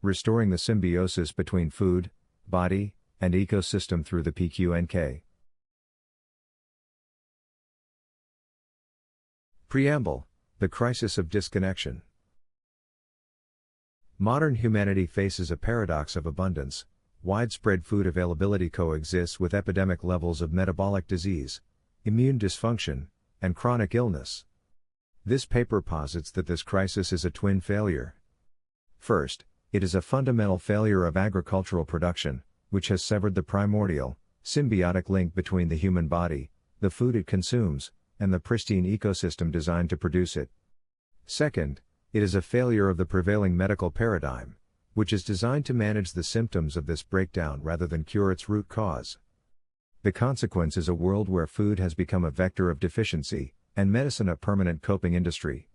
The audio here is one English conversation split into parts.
Restoring the symbiosis between food, body, and ecosystem through the PQNK. Preamble: The crisis of disconnection. Modern humanity faces a paradox of abundance. Widespread food availability coexists with epidemic levels of metabolic disease, immune dysfunction, and chronic illness. This paper posits that this crisis is a twin failure. First, it is a fundamental failure of agricultural production, which has severed the primordial, symbiotic link between the human body, the food it consumes, and the pristine ecosystem designed to produce it. Second, it is a failure of the prevailing medical paradigm, which is designed to manage the symptoms of this breakdown rather than cure its root cause. The consequence is a world where food has become a vector of deficiency, and medicine a permanent coping industry.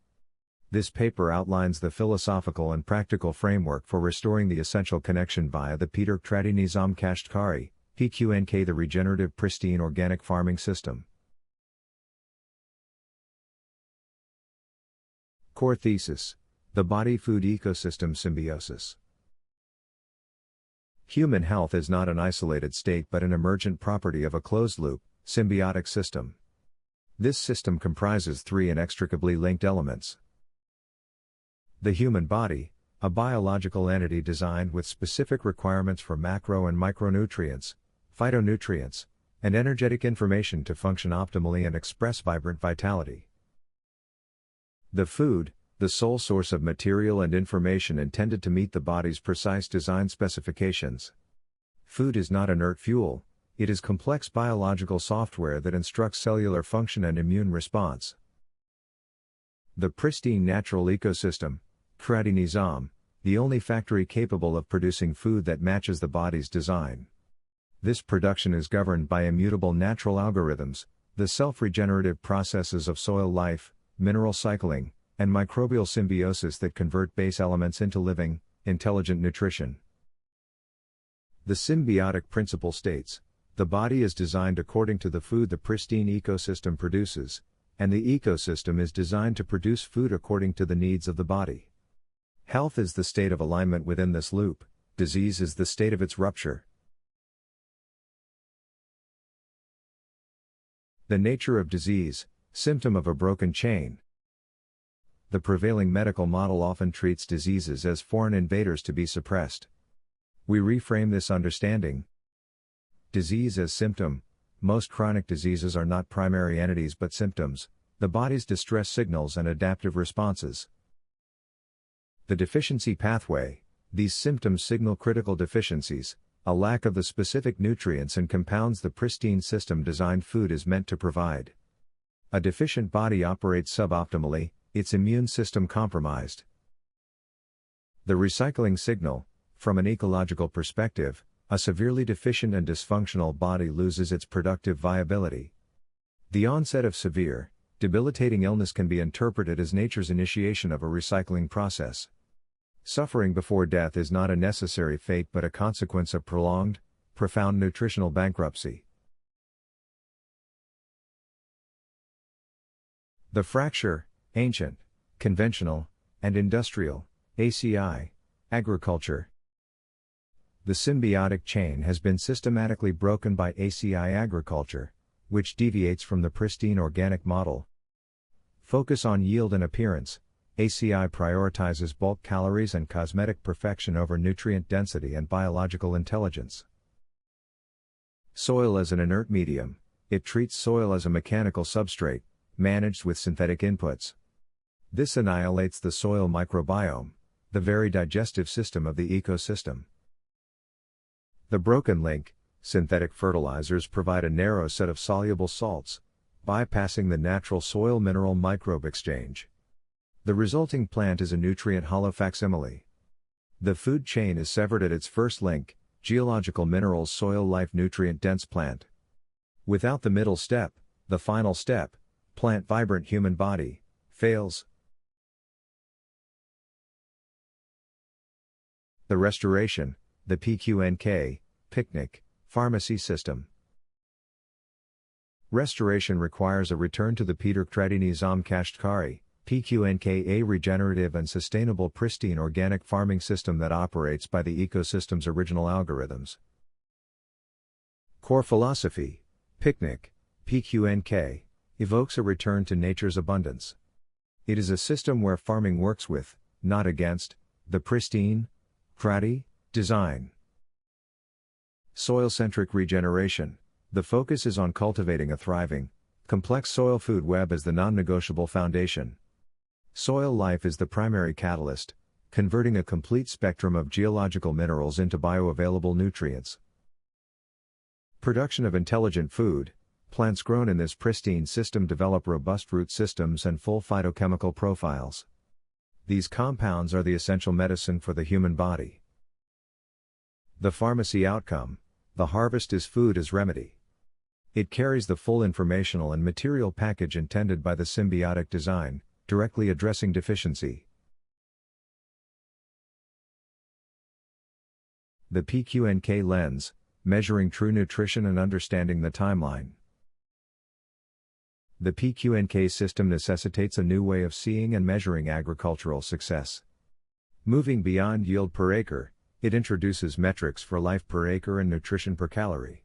This paper outlines the philosophical and practical framework for restoring the essential connection via the Paedar Qudratti Nizam Kashatqari, PQNK, the regenerative Pristine Organic Farming System. Core thesis: the body-food ecosystem symbiosis. Human health is not an isolated state but an emergent property of a closed-loop, symbiotic system. This system comprises three inextricably linked elements. The human body, a biological entity designed with specific requirements for macro and micronutrients, phytonutrients, and energetic information to function optimally and express vibrant vitality. The food, the sole source of material and information intended to meet the body's precise design specifications. Food is not inert fuel, it is complex biological software that instructs cellular function and immune response. The pristine natural ecosystem, Qudratti Nizam, the only factory capable of producing food that matches the body's design. This production is governed by immutable natural algorithms, the self-regenerative processes of soil life, mineral cycling, and microbial symbiosis that convert base elements into living, intelligent nutrition. The symbiotic principle states, the body is designed according to the food the pristine ecosystem produces, and the ecosystem is designed to produce food according to the needs of the body. Health is the state of alignment within this loop, disease is the state of its rupture. The nature of disease, symptom of a broken chain. The prevailing medical model often treats diseases as foreign invaders to be suppressed. We reframe this understanding. Disease as symptom. Most chronic diseases are not primary entities but symptoms, the body's distress signals and adaptive responses. The deficiency pathway. These symptoms signal critical deficiencies, a lack of the specific nutrients and compounds the pristine system designed food is meant to provide. A deficient body operates suboptimally, its immune system compromised. The recycling signal. From an ecological perspective, a severely deficient and dysfunctional body loses its productive viability. The onset of severe, debilitating illness can be interpreted as nature's initiation of a recycling process. Suffering before death is not a necessary fate but a consequence of prolonged, profound nutritional bankruptcy. The fracture, ancient, conventional, and industrial, ACI, agriculture. The symbiotic chain has been systematically broken by ACI agriculture, which deviates from the pristine organic model. Focus on yield and appearance. ACI prioritizes bulk calories and cosmetic perfection over nutrient density and biological intelligence. Soil as an inert medium. It treats soil as a mechanical substrate, managed with synthetic inputs. This annihilates the soil microbiome, the very digestive system of the ecosystem. The broken link. Synthetic fertilizers provide a narrow set of soluble salts, bypassing the natural soil mineral microbe exchange. The resulting plant is a nutrient hollow facsimile. The food chain is severed at its first link, geological minerals soil life nutrient dense plant. Without the middle step, the final step, plant vibrant human body, fails. The restoration, the PQNK, picnic, pharmacy system. Restoration requires a return to the Paedar Qudratti Nizam Kashatqari, PQNK, a regenerative and sustainable pristine organic farming system that operates by the ecosystem's original algorithms. Core philosophy, Picnic, PQNK, evokes a return to nature's abundance. It is a system where farming works with, not against, the Pristine Qudratti design. Soil-centric regeneration, the focus is on cultivating a thriving, complex soil food web as the non-negotiable foundation. Soil life is the primary catalyst, converting a complete spectrum of geological minerals into bioavailable nutrients. Production of intelligent food, plants grown in this pristine system develop robust root systems and full phytochemical profiles. These compounds are the essential medicine for the human body. The pharmacy outcome, the harvest is food as remedy. It carries the full informational and material package intended by the symbiotic design, directly addressing deficiency. The PQNK lens, measuring true nutrition and understanding the timeline. The PQNK system necessitates a new way of seeing and measuring agricultural success. Moving beyond yield per acre, it introduces metrics for life per acre and nutrition per calorie.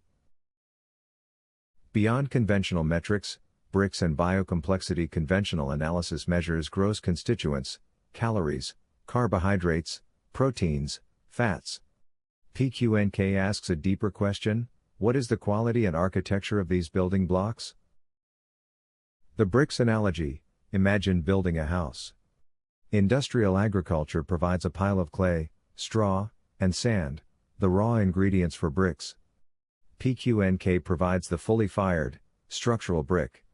Beyond conventional metrics, bricks and biocomplexity, conventional analysis measures gross constituents, calories, carbohydrates, proteins, fats. PQNK asks a deeper question: what is the quality and architecture of these building blocks? The bricks analogy, imagine building a house. Industrial agriculture provides a pile of clay, straw, and sand, the raw ingredients for bricks. PQNK provides the fully fired, structural brick.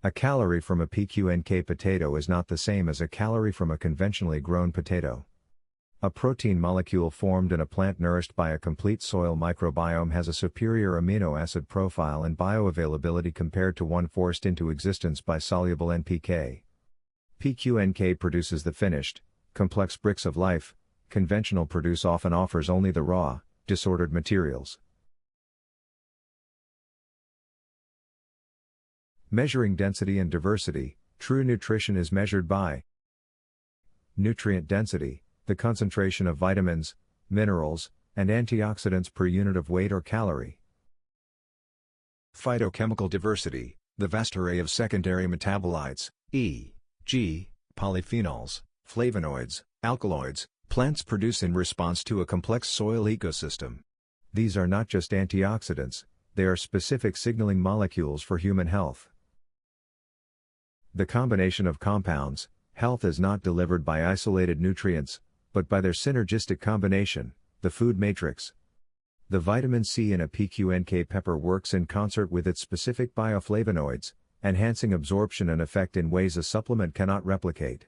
A calorie from a PQNK potato is not the same as a calorie from a conventionally grown potato. A protein molecule formed in a plant nourished by a complete soil microbiome has a superior amino acid profile and bioavailability compared to one forced into existence by soluble NPK. PQNK produces the finished, complex bricks of life. Conventional produce often offers only the raw, disordered materials. Measuring density and diversity, true nutrition is measured by nutrient density, the concentration of vitamins, minerals, and antioxidants per unit of weight or calorie. Phytochemical diversity, the vast array of secondary metabolites, e.g., polyphenols, flavonoids, alkaloids, plants produce in response to a complex soil ecosystem. These are not just antioxidants, they are specific signaling molecules for human health. The combination of compounds, health is not delivered by isolated nutrients, but by their synergistic combination, the food matrix. The vitamin C in a PQNK pepper works in concert with its specific bioflavonoids, enhancing absorption and effect in ways a supplement cannot replicate.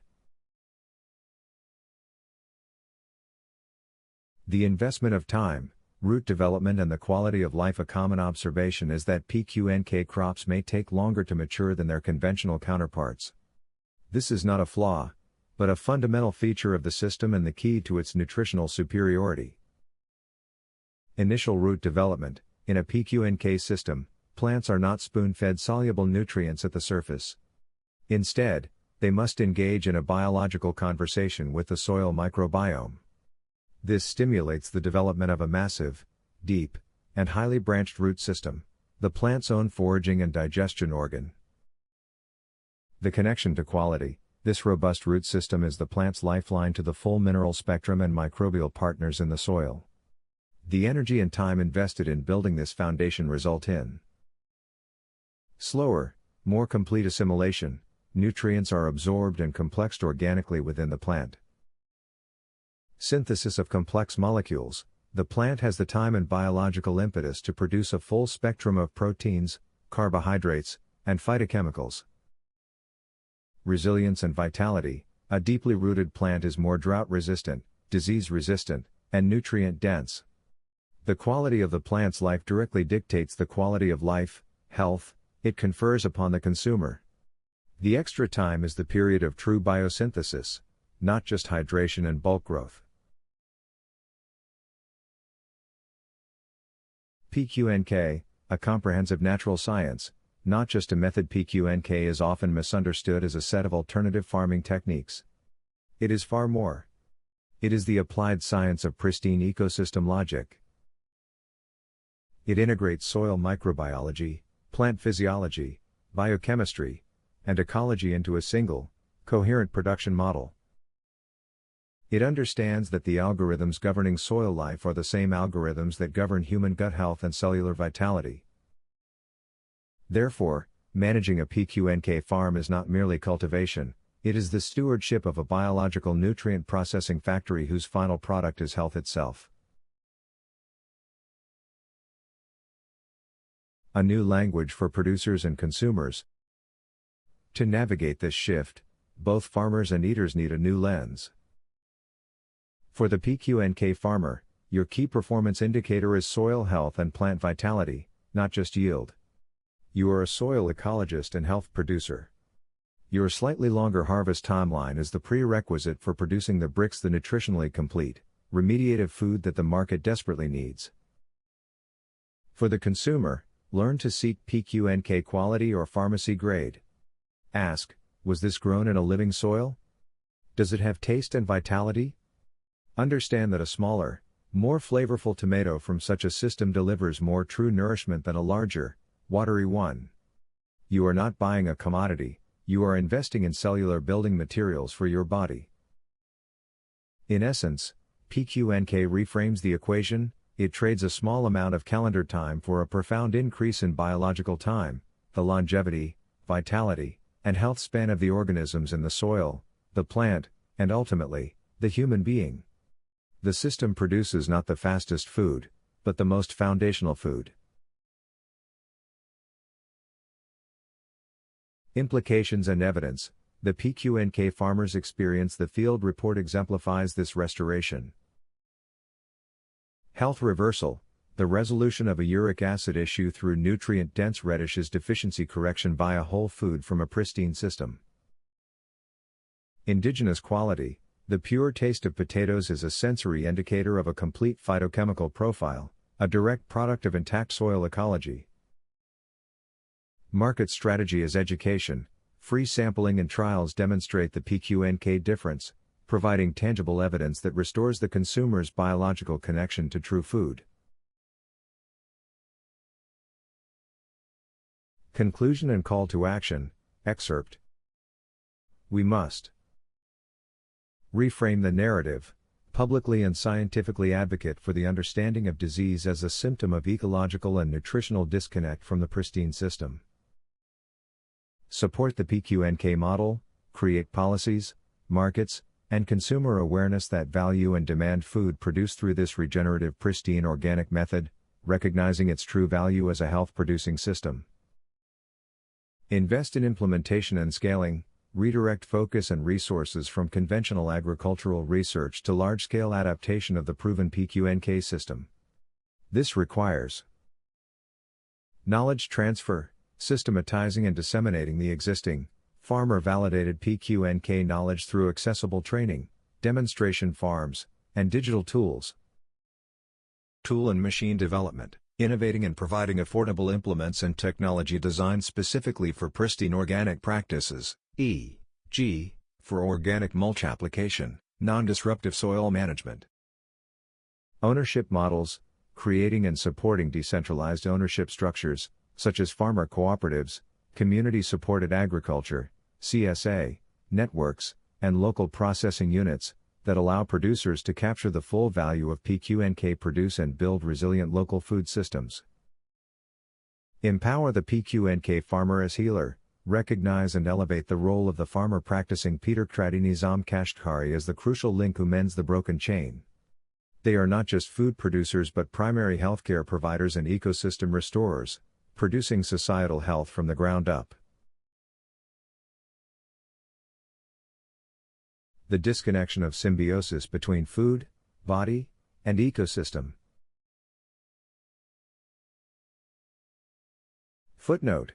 The investment of time, root development and the quality of life. A common observation is that PQNK crops may take longer to mature than their conventional counterparts. This is not a flaw, but a fundamental feature of the system and the key to its nutritional superiority. Initial root development, in a PQNK system, plants are not spoon-fed soluble nutrients at the surface. Instead, they must engage in a biological conversation with the soil microbiome. This stimulates the development of a massive, deep, and highly branched root system, the plant's own foraging and digestion organ. The connection to quality, this robust root system is the plant's lifeline to the full mineral spectrum and microbial partners in the soil. The energy and time invested in building this foundation result in slower, more complete assimilation, nutrients are absorbed and complexed organically within the plant. Synthesis of complex molecules, the plant has the time and biological impetus to produce a full spectrum of proteins, carbohydrates, and phytochemicals. Resilience and vitality, a deeply rooted plant is more drought-resistant, disease-resistant, and nutrient-dense. The quality of the plant's life directly dictates the quality of life, health, it confers upon the consumer. The extra time is the period of true biosynthesis, not just hydration and bulk growth. PQNK, a comprehensive natural science, not just a method. PQNK is often misunderstood as a set of alternative farming techniques. It is far more. It is the applied science of pristine ecosystem logic. It integrates soil microbiology, plant physiology, biochemistry, and ecology into a single, coherent production model. It understands that the algorithms governing soil life are the same algorithms that govern human gut health and cellular vitality. Therefore, managing a PQNK farm is not merely cultivation, it is the stewardship of a biological nutrient processing factory whose final product is health itself. A new language for producers and consumers. To navigate this shift, both farmers and eaters need a new lens. For the PQNK farmer, your key performance indicator is soil health and plant vitality, not just yield. You are a soil ecologist and health producer. Your slightly longer harvest timeline is the prerequisite for producing the bricks, the nutritionally complete, remediative food that the market desperately needs. For the consumer, learn to seek PQNK quality or pharmacy grade. Ask, was this grown in a living soil? Does it have taste and vitality? Understand that a smaller, more flavorful tomato from such a system delivers more true nourishment than a larger, watery one. You are not buying a commodity, you are investing in cellular building materials for your body. In essence, PQNK reframes the equation. It trades a small amount of calendar time for a profound increase in biological time, the longevity, vitality, and health span of the organisms in the soil, the plant, and ultimately, the human being. The system produces not the fastest food, but the most foundational food. Implications and evidence. The PQNK farmer's experience. The field report exemplifies this restoration. Health reversal. The resolution of a uric acid issue through nutrient-dense radishes deficiency correction via whole food from a pristine system. Indigenous quality. The pure taste of potatoes is a sensory indicator of a complete phytochemical profile, a direct product of intact soil ecology. Market strategy as education. Free sampling and trials demonstrate the PQNK difference, providing tangible evidence that restores the consumer's biological connection to true food. Conclusion and call to action. Excerpt. We must reframe the narrative, publicly and scientifically advocate for the understanding of disease as a symptom of ecological and nutritional disconnect from the pristine system. Support the PQNK model, create policies, markets, and consumer awareness that value and demand food produced through this regenerative pristine organic method, recognizing its true value as a health-producing system. Invest in implementation and scaling, redirect focus and resources from conventional agricultural research to large-scale adaptation of the proven PQNK system. This requires knowledge transfer, systematizing and disseminating the existing, farmer-validated PQNK knowledge through accessible training, demonstration farms, and digital tools. Tool and machine development, innovating and providing affordable implements and technology designed specifically for pristine organic practices, e.g., for organic mulch application, non-disruptive soil management. Ownership models, creating and supporting decentralized ownership structures, such as farmer cooperatives, community-supported agriculture, CSA, networks, and local processing units, that allow producers to capture the full value of PQNK produce and build resilient local food systems. Empower the PQNK farmer as healer, recognize and elevate the role of the farmer practicing Paedar Qudratti Nizam Kashatqari as the crucial link who mends the broken chain. They are not just food producers but primary healthcare providers and ecosystem restorers, producing societal health from the ground up. The disconnection of symbiosis between food, body, and ecosystem. Footnote.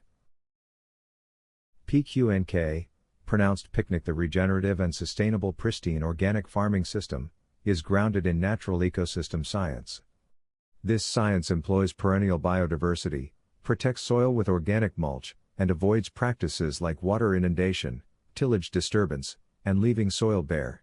PQNK, pronounced picnic. The regenerative and sustainable pristine organic farming system, is grounded in natural ecosystem science. This science employs perennial biodiversity, protects soil with organic mulch, and avoids practices like water inundation, tillage disturbance, and leaving soil bare.